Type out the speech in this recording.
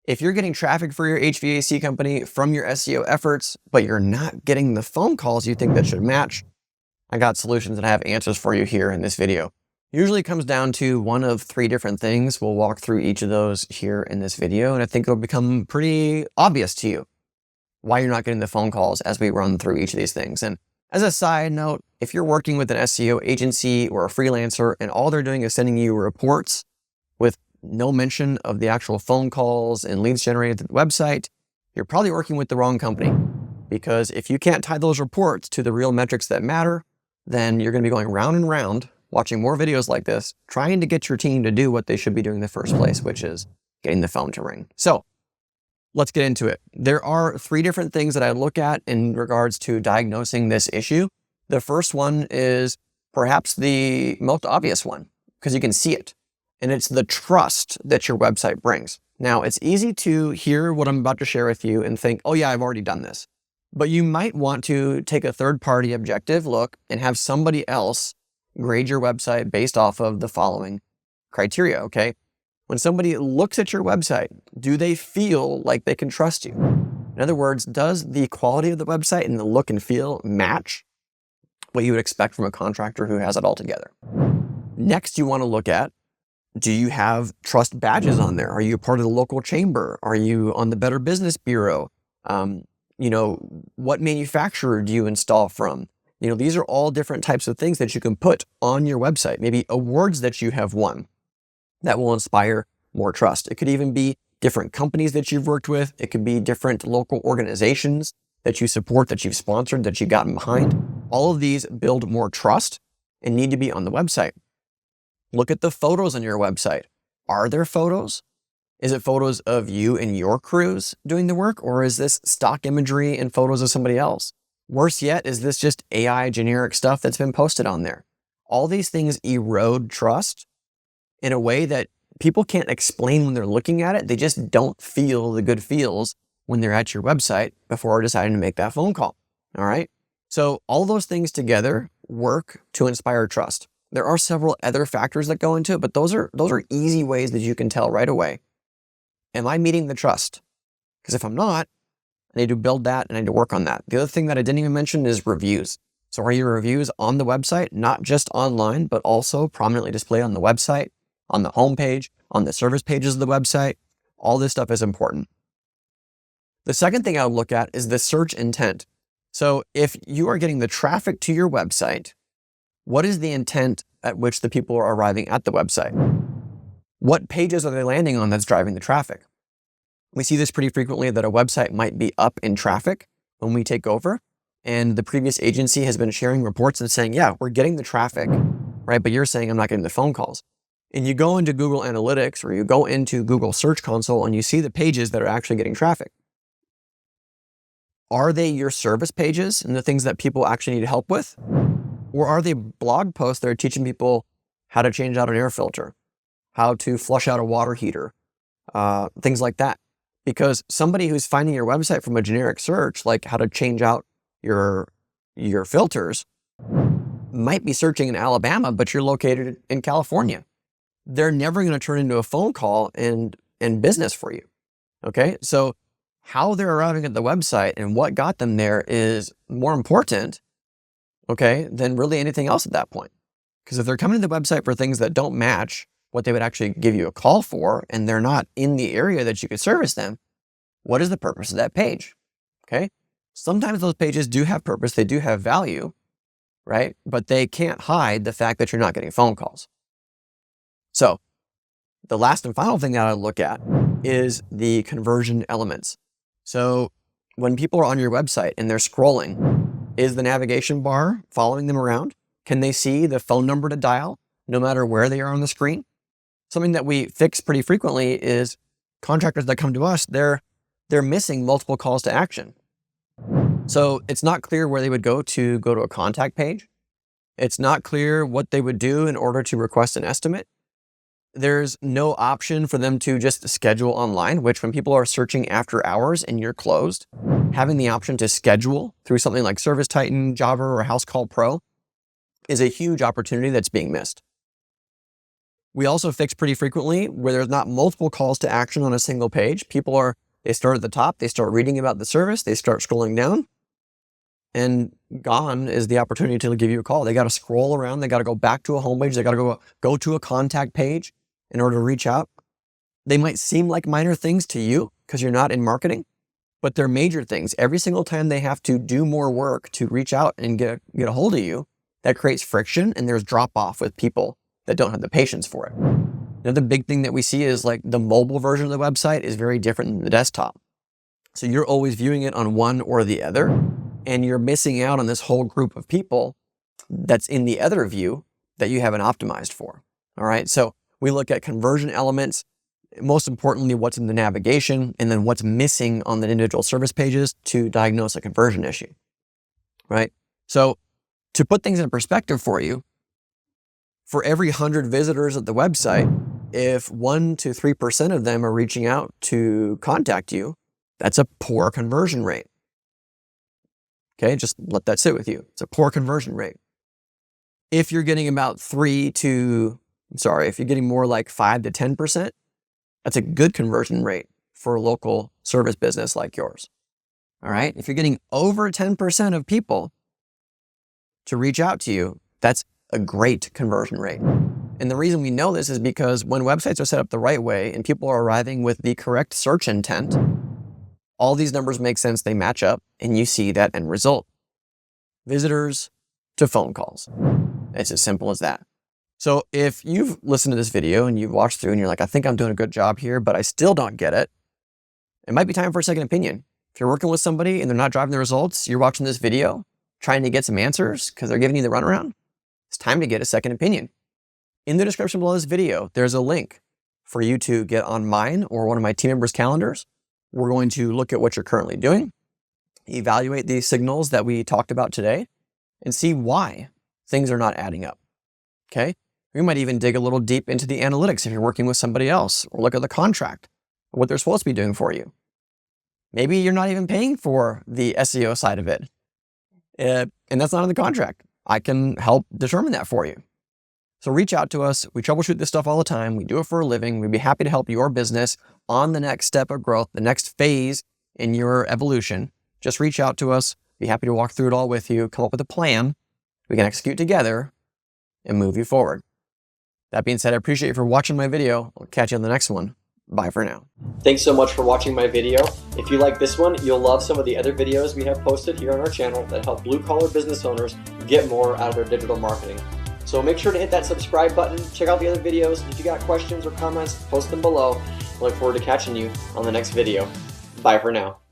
If you're getting traffic for your HVAC company from your SEO efforts, but you're not getting the phone calls you think that should match, I got solutions and I have answers for you here in this video. Usually it comes down to one of three different things. We'll walk through each of those here in this video, and I think it'll become pretty obvious to you why you're not getting the phone calls as we run through each of these things. And as a side note, if you're working with an SEO agency or a freelancer and all they're doing is sending you reports with no mention of the actual phone calls and leads generated to the website, you're probably working with the wrong company. Because if you can't tie those reports to the real metrics that matter, then you're going to be going round and round, watching more videos like this, trying to get your team to do what they should be doing in the first place, which is getting the phone to ring. So let's get into it. There are three different things that I look at in regards to diagnosing this issue. The first one is perhaps the most obvious one, because you can see it. And it's the trust that your website brings. Now, it's easy to hear what I'm about to share with you and think, oh yeah, I've already done this. But you might want to take a third-party objective look and have somebody else grade your website based off of the following criteria, okay? When somebody looks at your website, do they feel like they can trust you? In other words, does the quality of the website and the look and feel match what you would expect from a contractor who has it all together? Next, you want to look at, do you have trust badges on there? Are you a part of the local chamber? Are you on the Better Business Bureau? What manufacturer do you install from? These are all different types of things that you can put on your website. Maybe awards that you have won that will inspire more trust. It could even be different companies that you've worked with. It could be different local organizations that you support, that you've sponsored, that you've gotten behind. All of these build more trust and need to be on the website. Look at the photos on your website. Are there photos? Is it photos of you and your crews doing the work, or is this stock imagery and photos of somebody else? Worse yet, is this just AI generic stuff that's been posted on there? All these things erode trust in a way that people can't explain when they're looking at it. They just don't feel the good feels when they're at your website before deciding to make that phone call. All right. So all those things together work to inspire trust. There are several other factors that go into it, but those are easy ways that you can tell right away. Am I meeting the trust? Because if I'm not, I need to build that and I need to work on that. The other thing that I didn't even mention is reviews. So are your reviews on the website, not just online, but also prominently displayed on the website, on the homepage, on the service pages of the website? All this stuff is important. The second thing I would look at is the search intent. So if you are getting the traffic to your website, what is the intent at which the people are arriving at the website? What pages are they landing on that's driving the traffic? We see this pretty frequently that a website might be up in traffic when we take over, and the previous agency has been sharing reports and saying, yeah, we're getting the traffic, right? But you're saying I'm not getting the phone calls. And you go into Google Analytics or you go into Google Search Console and you see the pages that are actually getting traffic. Are they your service pages and the things that people actually need help with? Or are they blog posts that are teaching people how to change out an air filter, how to flush out a water heater, things like that? Because somebody who's finding your website from a generic search, like how to change out your filters, might be searching in Alabama, but you're located in California. They're never going to turn into a phone call and business for you. Okay, so how they're arriving at the website and what got them there is more important, okay, than really anything else at that point. Because if they're coming to the website for things that don't match what they would actually give you a call for, and they're not in the area that you could service them, what is the purpose of that page? Okay, sometimes those pages do have purpose, they do have value, right? But they can't hide the fact that you're not getting phone calls. So the last and final thing that I look at is the conversion elements. So when people are on your website and they're scrolling, is the navigation bar following them around? Can they see the phone number to dial no matter where they are on the screen? Something that we fix pretty frequently is contractors that come to us, they're missing multiple calls to action. So it's not clear where they would go to a contact page. It's not clear what they would do in order to request an estimate. There's no option for them to just schedule online, which when people are searching after hours and you're closed, having the option to schedule through something like Service Titan, Jobber, or House Call Pro is a huge opportunity that's being missed. We also fix pretty frequently where there's not multiple calls to action on a single page. They start at the top, they start reading about the service, they start scrolling down, and gone is the opportunity to give you a call. They got to scroll around, they got to go back to a homepage, they got to go to a contact page in order to reach out. They might seem like minor things to you because you're not in marketing, but they're major things. Every single time they have to do more work to reach out and get a hold of you, that creates friction, and there's drop off with people that don't have the patience for it. Another big thing that we see is like the mobile version of the website is very different than the desktop. So you're always viewing it on one or the other, and you're missing out on this whole group of people that's in the other view that you haven't optimized for. All right. So we look at conversion elements, most importantly, what's in the navigation, and then what's missing on the individual service pages to diagnose a conversion issue. Right. So to put things in perspective for you, for every 100 visitors at the website, if 1 to 3% of them are reaching out to contact you, that's a poor conversion rate. Okay, just let that sit with you. It's a poor conversion rate. If you're getting about if you're getting more like 5 to 10%, that's a good conversion rate for a local service business like yours. All right, if you're getting over 10% of people to reach out to you, that's a great conversion rate. And the reason we know this is because when websites are set up the right way and people are arriving with the correct search intent, all these numbers make sense, they match up, and you see that end result. Visitors to phone calls. It's as simple as that. So if you've listened to this video and you've watched through and you're like, I think I'm doing a good job here, but I still don't get it, it might be time for a second opinion. If you're working with somebody and they're not driving the results, you're watching this video, trying to get some answers because they're giving you the runaround, it's time to get a second opinion. In the description below this video, there's a link for you to get on mine or one of my team members' calendars. We're going to look at what you're currently doing, evaluate these signals that we talked about today, and see why things are not adding up. Okay? We might even dig a little deep into the analytics if you're working with somebody else, or look at the contract, what they're supposed to be doing for you. Maybe you're not even paying for the SEO side of it, and that's not in the contract. I can help determine that for you. So reach out to us. We troubleshoot this stuff all the time. We do it for a living. We'd be happy to help your business on the next step of growth, the next phase in your evolution. Just reach out to us. Be happy to walk through it all with you, come up with a plan we can execute together and move you forward. That being said, I appreciate you for watching my video. I'll catch you on the next one. Bye for now. Thanks so much for watching my video. If you like this one, you'll love some of the other videos we have posted here on our channel that help blue-collar business owners get more out of their digital marketing. So make sure to hit that subscribe button, check out the other videos. If you got questions or comments, post them below. I look forward to catching you on the next video. Bye for now.